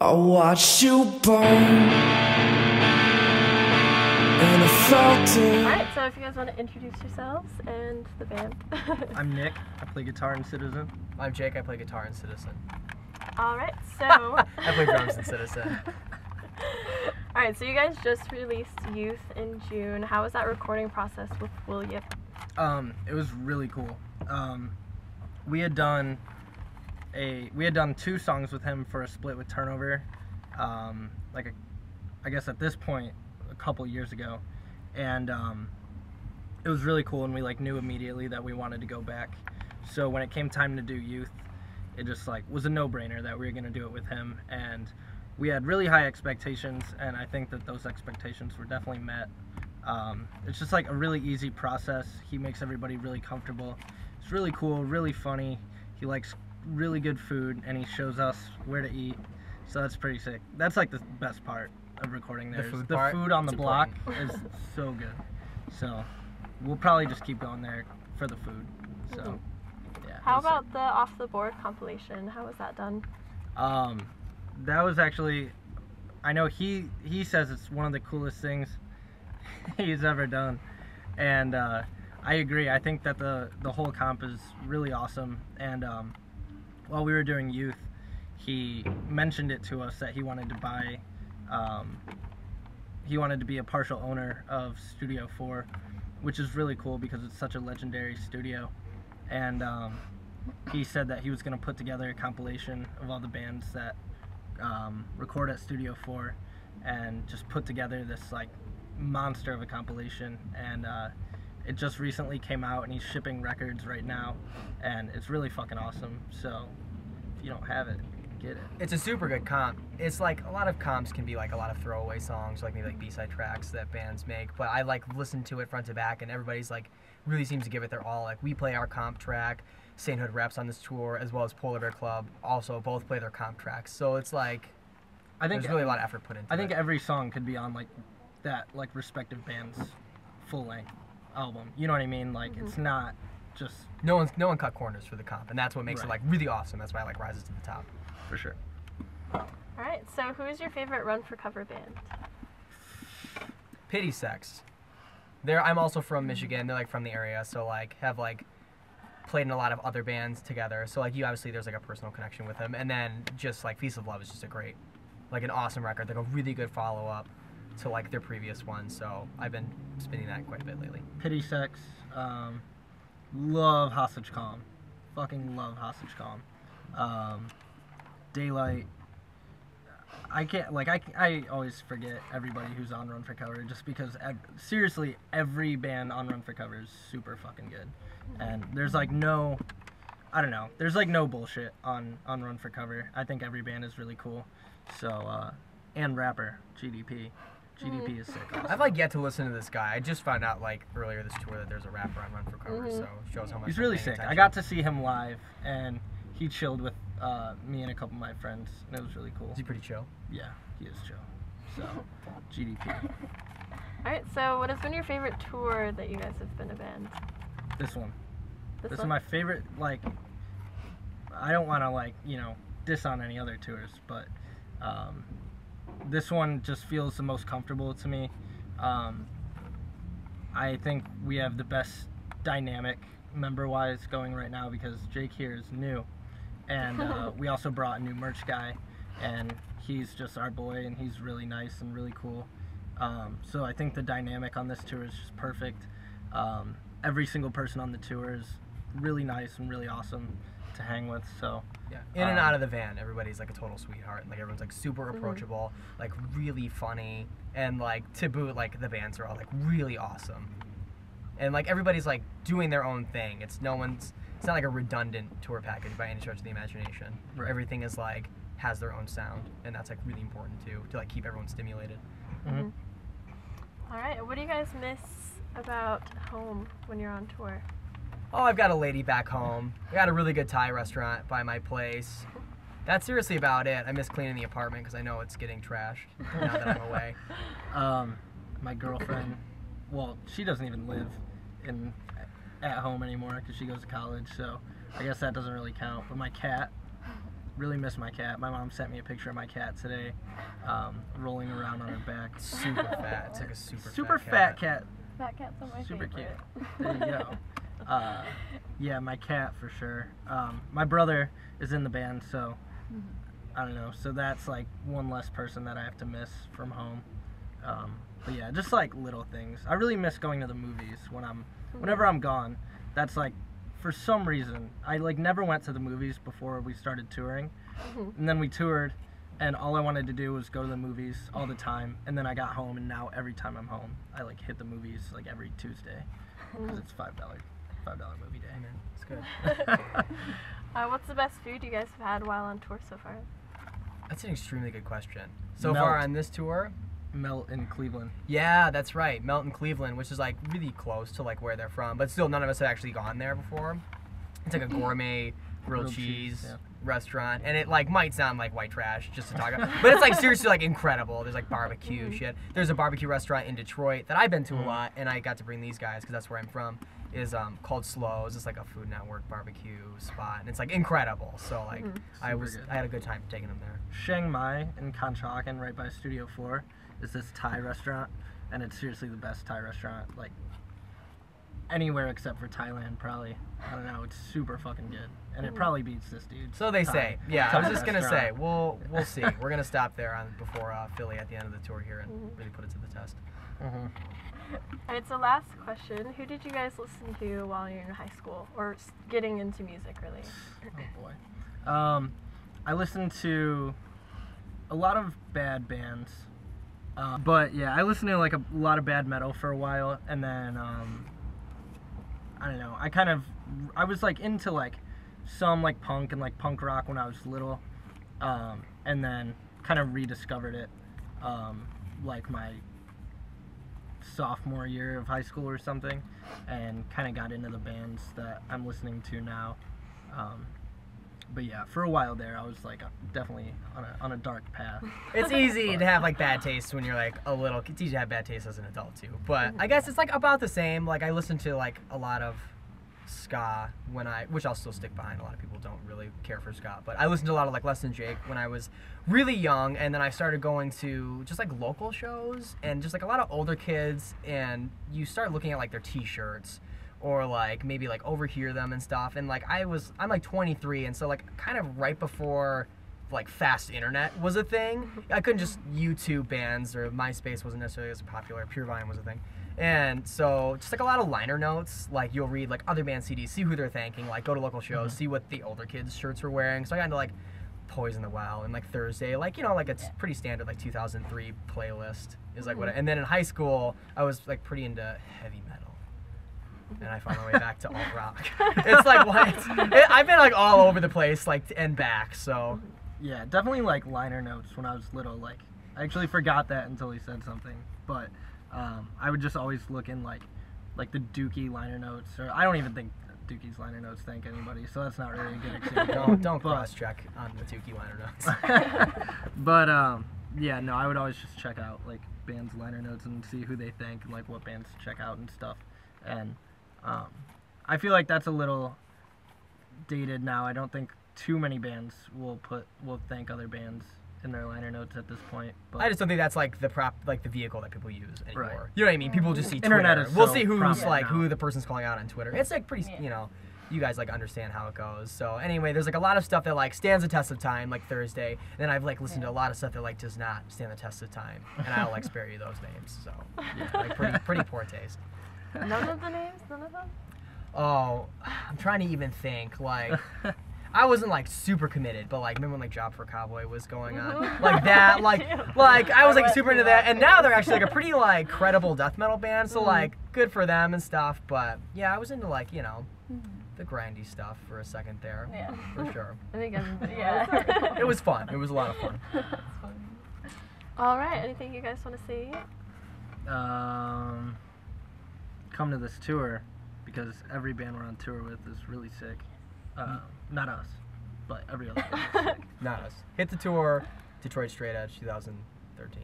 I watched you burn, and I felt it. Alright, so if you guys want to introduce yourselves and the band. I'm Nick, I play guitar in Citizen. I'm Jake, I play guitar in Citizen. Alright, so... I play drums in Citizen. Alright, so you guys just released Youth in June. How was that recording process with William? It was really cool. We had done 2 songs with him for a split with Turnover, I guess at this point a couple years ago, and it was really cool, and we knew immediately that we wanted to go back. So when it came time to do Youth, it just was a no-brainer that we were going to do it with him, and we had really high expectations, and I think that those expectations were definitely met. It's just a really easy process. He makes everybody really comfortable. It's really cool, really funny. He likes really good food, and he shows us where to eat, so that's pretty sick. That's the best part of recording there. The food on the block is so good. So we'll probably just keep going there for the food. So yeah. How about the Off the Board compilation? How was that done? That was actually, I know he says it's one of the coolest things he's ever done, and I agree. I think that the whole comp is really awesome, and while we were doing Youth, he mentioned it to us that he wanted to buy, he wanted to be a partial owner of Studio 4, which is really cool because it's such a legendary studio, and he said that he was going to put together a compilation of all the bands that record at Studio 4 and just put together this monster of a compilation, and it just recently came out, and he's shipping records right now, and it's really fucking awesome. So if you don't have it, get it. It's a super good comp. It's a lot of comps can be a lot of throwaway songs, maybe B-side tracks that bands make, but I listen to it front to back, and everybody's really seems to give it their all. We play our comp track, Sainthood Reps on this tour, as well as Polar Bear Club also both play their comp tracks, so it's I think there's really a lot of effort put into it. I think every song could be on that respective band's full-length album. You know what I mean? It's not just... No one cut corners for the comp, and that's what makes right. it really awesome. That's why it rises to the top. For sure. Alright, so who is your favorite Run for Cover band? Pity Sex. I'm also from Michigan. They're from the area, so have played in a lot of other bands together. So you obviously there's a personal connection with them, and then just Feast of Love is just a great, an awesome record, a really good follow-up to their previous one. So I've been spinning that quite a bit lately. Pity Sex, love Hostage Calm, fucking love Hostage Calm. Daylight. I can't I always forget everybody who's on Run for Cover just because seriously every band on Run for Cover is super fucking good, and there's no, I don't know, there's no bullshit on Run for Cover. I think every band is really cool. So and rapper GDP is sick also. I've yet to listen to this guy. I just found out earlier this tour that there's a rapper on Run for Cover, so it shows how much he's really sick. Attention. I got to see him live, and he chilled with me and a couple of my friends, and it was really cool. Is he pretty chill? Yeah, he is chill. So GDP. Alright, so what has been your favorite tour that you guys have been a band? This one. This is one? my favorite. I don't want to diss on any other tours, but this one just feels the most comfortable to me. I think we have the best dynamic member-wise going right now because Jake here is new, and we also brought a new merch guy, and he's just our boy, and he's really nice and really cool. So I think the dynamic on this tour is just perfect. Every single person on the tour is really nice and really awesome to hang with. So yeah, in and out of the van, everybody's a total sweetheart, and everyone's super approachable, really funny, and to boot, the bands are all really awesome, and everybody's doing their own thing. It's not a redundant tour package by any stretch of the imagination. Right. Everything is has their own sound, and that's really important too, to keep everyone stimulated. Mm-hmm. Alright, what do you guys miss about home when you're on tour? Oh, I've got a lady back home. I got a really good Thai restaurant by my place. That's seriously about it. I miss cleaning the apartment because I know it's getting trashed now that I'm away. My girlfriend, well, she doesn't even live at home anymore because she goes to college, so I guess that doesn't really count. But my cat, really miss my cat. My mom sent me a picture of my cat today, rolling around on her back. Super fat. It's like a Super fat cat. Fat cat's not my Super favorite. cute. There you go. Yeah, my cat for sure. My brother is in the band, so I don't know. So that's like one less person that I have to miss from home. But yeah, just like little things. I really miss going to the movies whenever I'm gone. That's like, for some reason, I like never went to the movies before we started touring. And then we toured, and all I wanted to do was go to the movies all the time. And then I got home, and now every time I'm home, I like hit the movies like every Tuesday because it's $5 movie day. It's good. What's the best food you guys have had while on tour so far? That's an extremely good question. So Melt. far on this tour, Melt in Cleveland. yeah, that's right. Melt in Cleveland, which is like really close to like where they're from, but still none of us have actually gone there before. It's like a gourmet grilled cheese yeah. restaurant, and it like might sound like white trash just to talk about, but it's like seriously like incredible. There's like barbecue shit. There's a barbecue restaurant in Detroit that I've been to a lot, and I got to bring these guys because that's where I'm from. Is called Slows. It's like a Food Network barbecue spot, and it's like incredible. So like I had a good time taking them there. Chiang Mai in Conshohocken, right by Studio 4, is this Thai restaurant, and it's seriously the best Thai restaurant, like, anywhere except for Thailand, probably. I don't know, it's super fucking good, and it probably beats this dude. So they say. Yeah, I was just gonna say. restaurant. We'll see. We're gonna stop there before Philly at the end of the tour here and really put it to the test. Alright, so last question. Who did you guys listen to while you're in high school? Or getting into music, really? Oh boy. I listened to a lot of bad bands. But yeah, I listened to like a lot of bad metal for a while, and then I don't know. I was like into like some like punk and like punk rock when I was little, and then kind of rediscovered it like my sophomore year of high school or something, and kind of got into the bands that I'm listening to now. But yeah, for a while there, I was like definitely on a dark path. It's easy to have like bad taste when you're like a little. It's easy to have bad taste as an adult too. But I guess it's like about the same. Like I listened to like a lot of ska which I'll still stick behind. A lot of people don't really care for ska, but I listened to a lot of like Less Than Jake when I was really young, and then I started going to just like local shows and just like a lot of older kids, and you start looking at like their t-shirts or like maybe like overhear them and stuff, and like I'm like 23, and so like kind of right before like fast internet was a thing. I couldn't just YouTube bands, or MySpace wasn't necessarily as popular, PureVine was a thing. And so just like a lot of liner notes, like you'll read like other band CDs, see who they're thanking, like go to local shows, see what the older kids' shirts were wearing. So I got into like Poison the Well and like Thursday, like, you know, like it's pretty standard like 2003 playlist is like what. And then in high school I was like pretty into heavy metal, and I found my way back to alt rock. It's like I've been like all over the place, like and back. So Yeah, definitely like liner notes when I was little. Like I actually forgot that until he said something, but I would just always look in like the Dookie liner notes, or I don't even think Dookie's liner notes thank anybody, so that's not really a good example. don't cross check on the Dookie liner notes. But yeah, no, I would always just check out like bands' liner notes and see who they thank and like what bands to check out and stuff. And I feel like that's a little dated now. I don't think too many bands will thank other bands in their liner notes at this point. But I just don't think that's like the vehicle that people use anymore. Right. You know what I mean? People just see Internet Twitter. is We'll so see who's prominent like now. who the person's calling out on Twitter. It's like pretty, you know, you guys like understand how it goes. So anyway, there's like a lot of stuff that like stands the test of time, like Thursday. And then I've like listened to a lot of stuff that like does not stand the test of time, and I'll like spare you those names. So yeah, like pretty poor taste. None of the names? None of them? Oh, I'm trying to even think. Like, I wasn't like super committed, but like remember when like Job for a Cowboy was going on, like that, like I was like super into that, and now they're actually like a pretty like credible death metal band, so like good for them and stuff. But yeah, I was into like, you know, the grindy stuff for a second there, for sure. I think everybody It was fun. It was a lot of fun. All right, anything you guys want to say? Come to this tour, because every band we're on tour with is really sick. Not us, but every other band. Not us. Hit the tour, Detroit Straight Edge 2013.